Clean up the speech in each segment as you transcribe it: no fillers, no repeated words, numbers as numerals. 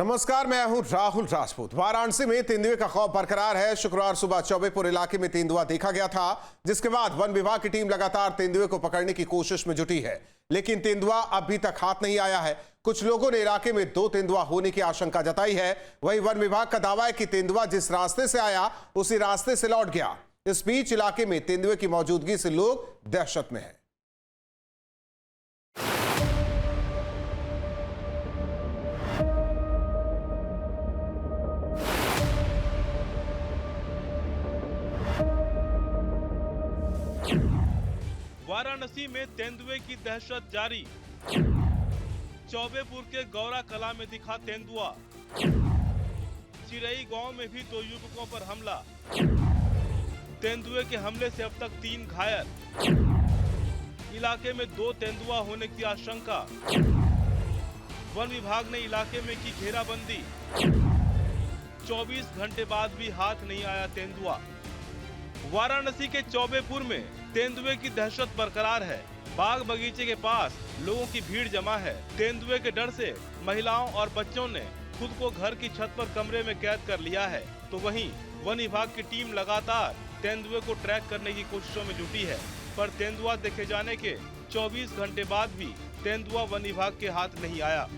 नमस्कार, मैं हूं राहुल राजपूत। वाराणसी में तेंदुए का खौफ बरकरार है। शुक्रवार सुबह चौबेपुर इलाके में तेंदुआ देखा गया था, जिसके बाद वन विभाग की टीम लगातार तेंदुए को पकड़ने की कोशिश में जुटी है, लेकिन तेंदुआ अभी तक हाथ नहीं आया है। कुछ लोगों ने इलाके में 2 तेंदुआ होने की आशंका जताई है। वहीं वन विभाग का दावा है कि तेंदुआ जिस रास्ते से आया उसी रास्ते से लौट गया। इस बीच इलाके में तेंदुए की मौजूदगी से लोग दहशत में हैं। वाराणसी में तेंदुए की दहशत जारी। चौबेपुर के गौरा कला में दिखा तेंदुआ। चिरई गांव में भी 2 युवकों पर हमला। तेंदुए के हमले से अब तक 3 घायल। इलाके में 2 तेंदुआ होने की आशंका। वन विभाग ने इलाके में की घेराबंदी। 24 घंटे बाद भी हाथ नहीं आया तेंदुआ। वाराणसी के चौबेपुर में तेंदुए की दहशत बरकरार है। बाग बगीचे के पास लोगों की भीड़ जमा है। तेंदुए के डर से महिलाओं और बच्चों ने खुद को घर की छत पर कमरे में कैद कर लिया है। तो वहीं वन विभाग की टीम लगातार तेंदुए को ट्रैक करने की कोशिशों में जुटी है, पर तेंदुआ देखे जाने के 24 घंटे बाद भी तेंदुआ वन विभाग के हाथ नहीं आया।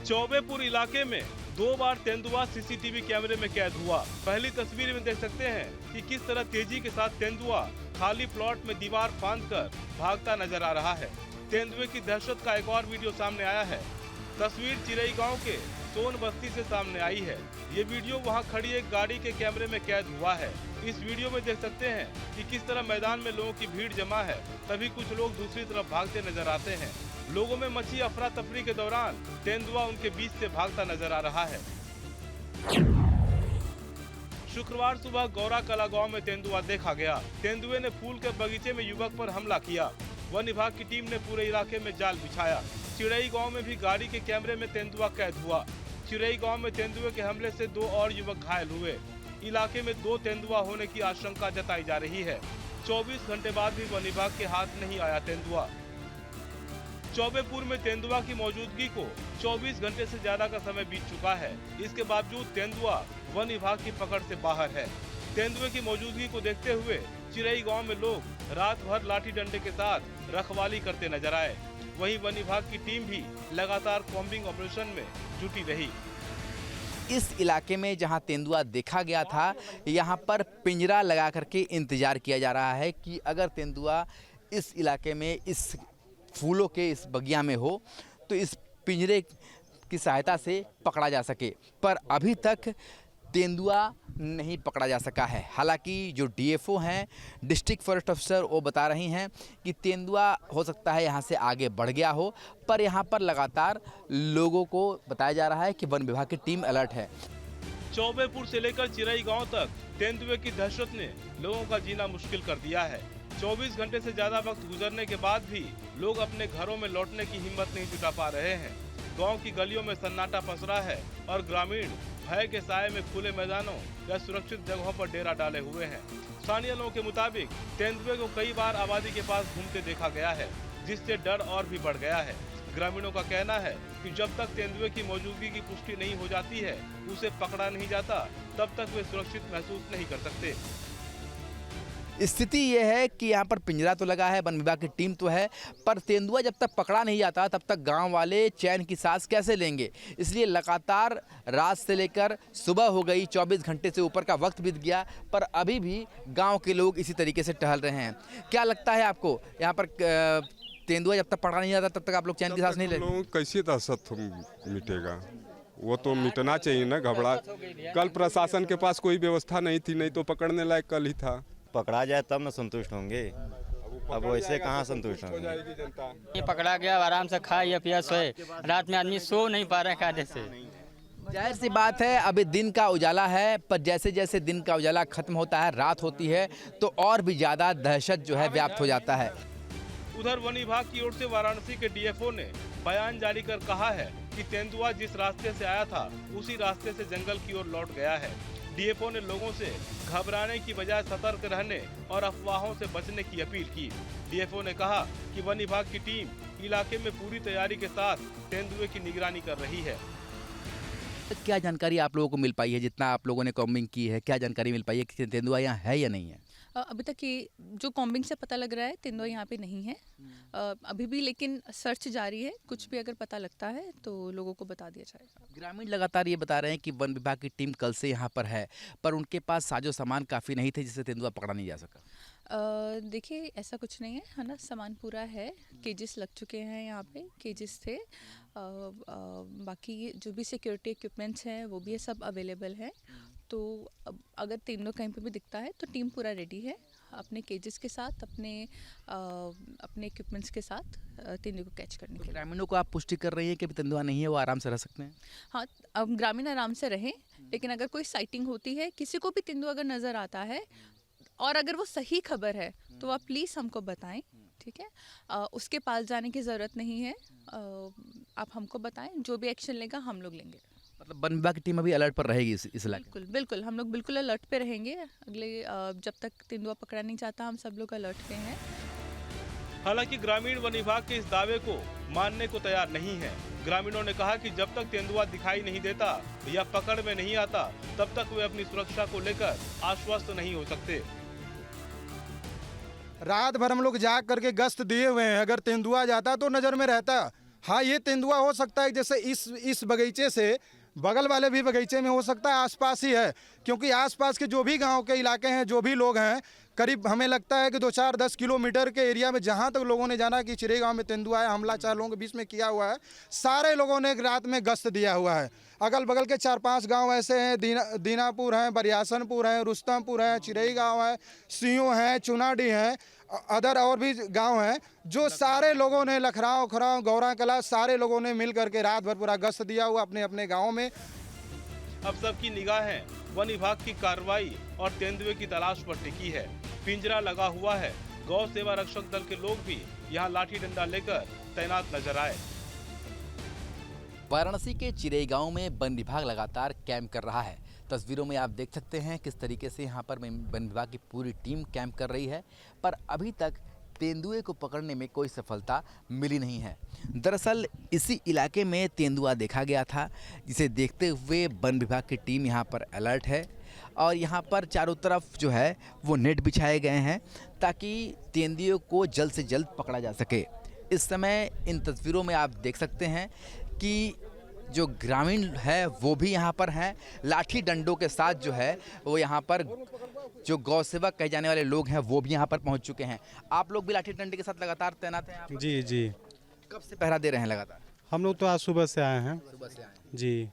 चौबेपुर इलाके में 2 बार तेंदुआ सीसीटीवी कैमरे में कैद हुआ। पहली तस्वीर में देख सकते हैं कि किस तरह तेजी के साथ तेंदुआ खाली प्लॉट में दीवार फांदकर भागता नजर आ रहा है। तेंदुए की दहशत का एक और वीडियो सामने आया है। तस्वीर चिरई गांव के सोन बस्ती से सामने आई है। ये वीडियो वहां खड़ी एक गाड़ी के कैमरे में कैद हुआ है। इस वीडियो में देख सकते हैं कि किस तरह मैदान में लोगों की भीड़ जमा है, तभी कुछ लोग दूसरी तरफ भागते नजर आते हैं। लोगों में मची अफरा तफरी के दौरान तेंदुआ उनके बीच से भागता नजर आ रहा है। शुक्रवार सुबह गौरा कला गांव में तेंदुआ देखा गया। तेंदुए ने फूल के बगीचे में युवक पर हमला किया। वन विभाग की टीम ने पूरे इलाके में जाल बिछाया। चिरई गांव में भी गाड़ी के कैमरे में तेंदुआ कैद हुआ। चिरई गांव में तेंदुए के हमले से 2 और युवक घायल हुए। इलाके में 2 तेंदुआ होने की आशंका जताई जा रही है। 24 घंटे बाद भी वन विभाग के हाथ नहीं आया तेंदुआ। चौबेपुर में तेंदुआ की मौजूदगी को 24 घंटे से ज्यादा का समय बीत चुका है। इसके बावजूद तेंदुआ वन विभाग की पकड़ से बाहर है। तेंदुए की मौजूदगी को देखते हुए चिरई गांव में लोग रात भर लाठी डंडे के साथ रखवाली करते नजर आए। वहीं वन विभाग की टीम भी लगातार कॉम्बिंग ऑपरेशन में जुटी रही। इस इलाके में जहां तेंदुआ देखा गया था, यहां पर पिंजरा लगा करके इंतजार किया जा रहा है कि अगर तेंदुआ इस इलाके में इस फूलों के इस बगिया में हो तो इस पिंजरे की सहायता से पकड़ा जा सके, पर अभी तक तेंदुआ नहीं पकड़ा जा सका है। हालांकि जो डीएफओ हैं, डिस्ट्रिक्ट फॉरेस्ट ऑफिसर, वो बता रही हैं कि तेंदुआ हो सकता है यहाँ से आगे बढ़ गया हो, पर यहाँ पर लगातार लोगों को बताया जा रहा है कि वन विभाग की टीम अलर्ट है। चौबेपुर से लेकर चिरई गांव तक तेंदुए की दहशत ने लोगों का जीना मुश्किल कर दिया है। 24 घंटे से ज्यादा वक्त गुजरने के बाद भी लोग अपने घरों में लौटने की हिम्मत नहीं जुटा पा रहे हैं। गांव की गलियों में सन्नाटा पसरा है और ग्रामीण भय के साए में खुले मैदानों या सुरक्षित जगहों पर डेरा डाले हुए हैं। स्थानीय लोगों के मुताबिक तेंदुए को कई बार आबादी के पास घूमते देखा गया है, जिससे डर और भी बढ़ गया है। ग्रामीणों का कहना है कि जब तक तेंदुए की मौजूदगी की पुष्टि नहीं हो जाती है, उसे पकड़ा नहीं जाता, तब तक वे सुरक्षित महसूस नहीं कर सकते। स्थिति ये है कि यहाँ पर पिंजरा तो लगा है, वन विभाग की टीम तो है, पर तेंदुआ जब तक पकड़ा नहीं जाता तब तक गांव वाले चैन की सांस कैसे लेंगे। इसलिए लगातार रात से लेकर सुबह हो गई, 24 घंटे से ऊपर का वक्त बीत गया, पर अभी भी गांव के लोग इसी तरीके से टहल रहे हैं। क्या लगता है आपको, यहाँ पर तेंदुआ जब तक पकड़ा नहीं जाता तब तक आप लोग चैन की सांस नहीं लेते? कैसे दहशत मिटेगा? वो तो मिटना चाहिए ना। घबरा कल प्रशासन के पास कोई व्यवस्था नहीं थी, नहीं तो पकड़ने लायक कल ही था। पकड़ा जाए तब न संतुष्ट होंगे, अब वैसे कहाँ संतुष्ट होंगे। ये पकड़ा गया, आराम से खाए या पिया सोए। रात में आदमी सो नहीं पा रहे कायदे से। जाहिर सी बात है, अभी दिन का उजाला है, पर जैसे जैसे दिन का उजाला खत्म होता है, रात होती है, तो और भी ज़्यादा दहशत जो है व्याप्त हो जाता है। उधर वन विभाग की ओर से वाराणसी के डीएफओ ने बयान जारी कर कहा है कि तेंदुआ जिस रास्ते से आया था उसी रास्ते से जंगल की ओर लौट गया है। डीएफओ ने लोगों से घबराने की बजाय सतर्क रहने और अफवाहों से बचने की अपील की। डीएफओ ने कहा कि वन विभाग की टीम इलाके में पूरी तैयारी के साथ तेंदुए की निगरानी कर रही है। तक क्या जानकारी आप लोगों को मिल पाई है, जितना आप लोगों ने कॉम्बिंग की है, क्या जानकारी मिल पाई है कि तेंदुआ यहाँ है या नहीं है? अभी तक ये जो कॉम्बिंग से पता लग रहा है तेंदुआ यहाँ पे नहीं है अभी भी, लेकिन सर्च जारी है। कुछ भी अगर पता लगता है तो लोगों को बता दिया जाएगा। ग्रामीण लगातार ये बता रहे हैं कि वन विभाग की टीम कल से यहाँ पर है, पर उनके पास साजो सामान काफ़ी नहीं थे जिससे तेंदुआ पकड़ा नहीं जा सका। देखिए ऐसा कुछ नहीं है ना, सामान पूरा है, केजेस लग चुके हैं, यहाँ पे केजेस थे। बाकी जो भी सिक्योरिटी इक्विपमेंट्स हैं वो भी सब अवेलेबल है। तो अब अगर तेंदुआ कहीं पे भी दिखता है तो टीम पूरा रेडी है अपने केजेस के साथ, अपने इक्विपमेंट्स के साथ तेंदुए को कैच करने के लिए। ग्रामीणों को आप पुष्टि कर रही हैं कि तेंदुआ नहीं है, वो आराम से रह सकते हैं? हाँ, अब ग्रामीण आराम से रहें, लेकिन अगर कोई साइटिंग होती है, किसी को भी तेंदुआ अगर नज़र आता है और अगर वो सही खबर है तो आप प्लीज़ हमको बताएं, ठीक है? उसके पास जाने की ज़रूरत नहीं है, आप हमको बताएं, जो भी एक्शन लेगा हम लोग लेंगे। मतलब वन विभाग की टीम अभी अलर्ट पर रहेगी इस इलाके? बिल्कुल बिल्कुल, हम लोग बिल्कुल अलर्ट पे रहेंगे। अगले जब तक तेंदुआ पकड़ा नहीं जाता हम सब लोग अलर्ट पे हैं। हालांकि ग्रामीण वन विभाग के इस दावे को मानने को तैयार नहीं है। ग्रामीणों ने कहा कि जब तक तेंदुआ दिखाई नहीं देता या पकड़ में नहीं आता तब तक वे अपनी सुरक्षा को लेकर आश्वस्त नहीं हो सकते। रात भर हम लोग जाग करके गश्त दिए हुए हैं, अगर तेंदुआ जाता तो नज़र में रहता। हाँ, ये तेंदुआ हो सकता है जैसे इस बगीचे से बगल वाले भी बगीचे में हो सकता है, आसपास ही है, क्योंकि आसपास के जो भी गांव के इलाके हैं, जो भी लोग हैं, करीब हमें लगता है कि 2-4-10 किलोमीटर के एरिया में जहां तक लोगों ने जाना कि चिड़ई गांव में तेंदुआ है, हमला 4 लोगों के बीच में किया हुआ है, सारे लोगों ने रात में गश्त दिया हुआ है। अगल बगल के 4-5 गांव ऐसे हैं, दीनापुर हैं, बरियासनपुर हैं, रुस्तमपुर हैं, चिड़ई गाँव है, सियों हैं, चुनाडी हैं, अदर और भी गांव हैं, जो सारे लोगों ने लखराव खराव गौरा कला सारे लोगों ने मिल करके रात भर पूरा गश्त दिया हुआ अपने अपने गाँव में। अब सबकी निगाहें वन विभाग की कार्रवाई और तेंदुए की तलाश पर टिकी है। पिंजरा लगा हुआ है, गौ सेवा रक्षक दल के लोग भी यहाँ लाठी डंडा लेकर तैनात नजर आए। वाराणसी के चिड़ई गांव में वन विभाग लगातार कैंप कर रहा है। तस्वीरों में आप देख सकते हैं किस तरीके से यहाँ पर वन विभाग की पूरी टीम कैंप कर रही है, पर अभी तक तेंदुए को पकड़ने में कोई सफलता मिली नहीं है। दरअसल इसी इलाके में तेंदुआ देखा गया था, जिसे देखते हुए वन विभाग की टीम यहाँ पर अलर्ट है और यहाँ पर चारों तरफ जो है वो नेट बिछाए गए हैं ताकि तेंदुए को जल्द से जल्द पकड़ा जा सके। इस समय इन तस्वीरों में आप देख सकते हैं कि जो ग्रामीण है वो भी यहाँ पर हैं, लाठी डंडों के साथ जो है वो यहाँ पर जो गौ सेवक कहे जाने वाले लोग हैं वो भी यहाँ पर पहुँच चुके हैं। आप लोग भी लाठी डंडे के साथ लगातार तैनात हैं? जी जी। कब से पहरा दे रहे हैं लगातार? हम लोग तो आज सुबह से आए हैं। सुबह से आए जी।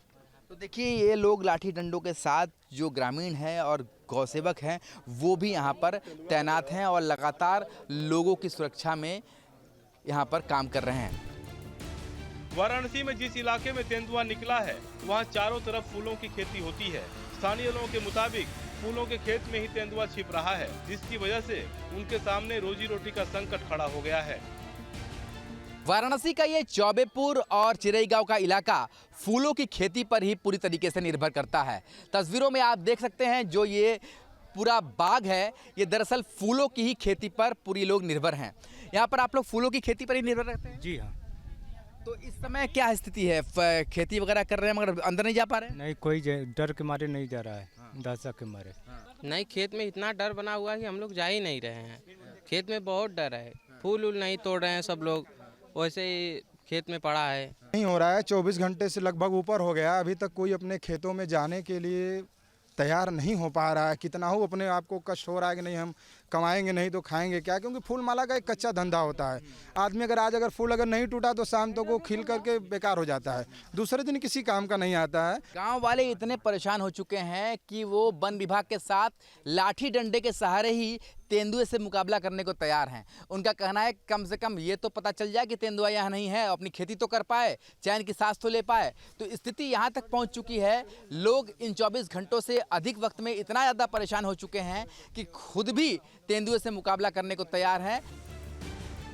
तो देखिए ये लोग लाठी डंडों के साथ जो ग्रामीण हैं और गौ सेवक हैं वो भी यहाँ पर तैनात हैं और लगातार लोगों की सुरक्षा में यहाँ पर काम कर रहे हैं। वाराणसी में जिस इलाके में तेंदुआ निकला है वहाँ चारों तरफ फूलों की खेती होती है। स्थानीय लोगों के मुताबिक फूलों के खेत में ही तेंदुआ छिप रहा है, जिसकी वजह से उनके सामने रोजी रोटी का संकट खड़ा हो गया है। वाराणसी का ये चौबेपुर और चिड़ई गांव का इलाका फूलों की खेती पर ही पूरी तरीके से निर्भर करता है। तस्वीरों में आप देख सकते हैं जो ये पूरा बाग है ये दरअसल फूलों की ही खेती पर पूरी लोग निर्भर हैं। यहाँ पर आप लोग फूलों की खेती पर ही निर्भर रहते हैं? जी हाँ। तो इस समय क्या स्थिति है? खेती वगैरह कर रहे हैं मगर अंदर नहीं जा पा रहे हैं? नहीं, कोई डर के मारे नहीं जा रहा है। दहशत के मारे नहीं, खेत में इतना डर बना हुआ है कि हम लोग जा ही नहीं रहे हैं। खेत में बहुत डर है, फूल उल नहीं तोड़ रहे हैं सब लोग, वैसे ही खेत में पड़ा है। नहीं हो रहा है, 24 घंटे से लगभग ऊपर हो गया, अभी तक कोई अपने खेतों में जाने के लिए तैयार नहीं हो पा रहा है। कितना हो अपने आप को कष्ट हो रहा है कि नहीं हम कमाएंगे नहीं तो खाएंगे क्या, क्योंकि फूल माला का एक कच्चा धंधा होता है। आदमी अगर फूल अगर नहीं टूटा तो शाम तक वो खिल करके बेकार हो जाता है, दूसरे दिन किसी काम का नहीं आता है। गांव वाले इतने परेशान हो चुके हैं कि वो वन विभाग के साथ लाठी डंडे के सहारे ही तेंदुए से मुकाबला करने को तैयार हैं। उनका कहना है कम से कम ये तो पता चल जाए कि तेंदुआ यहाँ नहीं है, अपनी खेती तो कर पाए, चैन की सांस तो ले पाए। तो स्थिति यहाँ तक पहुँच चुकी है, लोग इन 24 घंटों से अधिक वक्त में इतना ज़्यादा परेशान हो चुके हैं कि खुद भी तेंदुए से मुकाबला करने को तैयार हैं।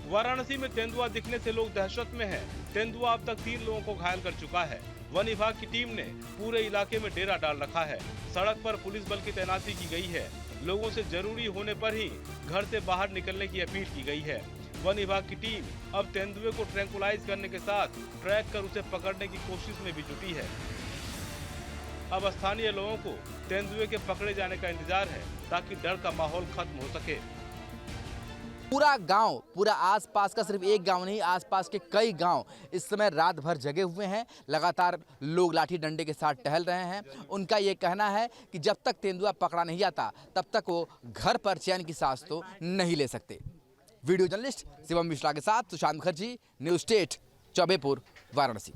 वाराणसी में तेंदुआ दिखने से लोग दहशत में हैं। तेंदुआ अब तक 3 लोगों को घायल कर चुका है। वन विभाग की टीम ने पूरे इलाके में डेरा डाल रखा है। सड़क पर पुलिस बल की तैनाती की गई है। लोगों से जरूरी होने पर ही घर से बाहर निकलने की अपील की गई है। वन विभाग की टीम अब तेंदुए को ट्रैंकुलाइज करने के साथ ट्रैक कर उसे पकड़ने की कोशिश में भी जुटी है। अब स्थानीय लोगों को तेंदुए के पकड़े जाने का इंतजार है ताकि डर का माहौल खत्म हो सके। पूरा गांव, पूरा आसपास का सिर्फ एक गांव नहीं, आसपास के कई गांव इस समय रात भर जगे हुए हैं। लगातार लोग लाठी डंडे के साथ टहल रहे हैं। उनका ये कहना है कि जब तक तेंदुआ पकड़ा नहीं जाता तब तक वो घर पर चैन की सांस तो नहीं ले सकते। वीडियो जर्नलिस्ट शिवम मिश्रा के साथ सुशांत मुखर्जी, न्यूज़ स्टेट, चौबेपुर, वाराणसी।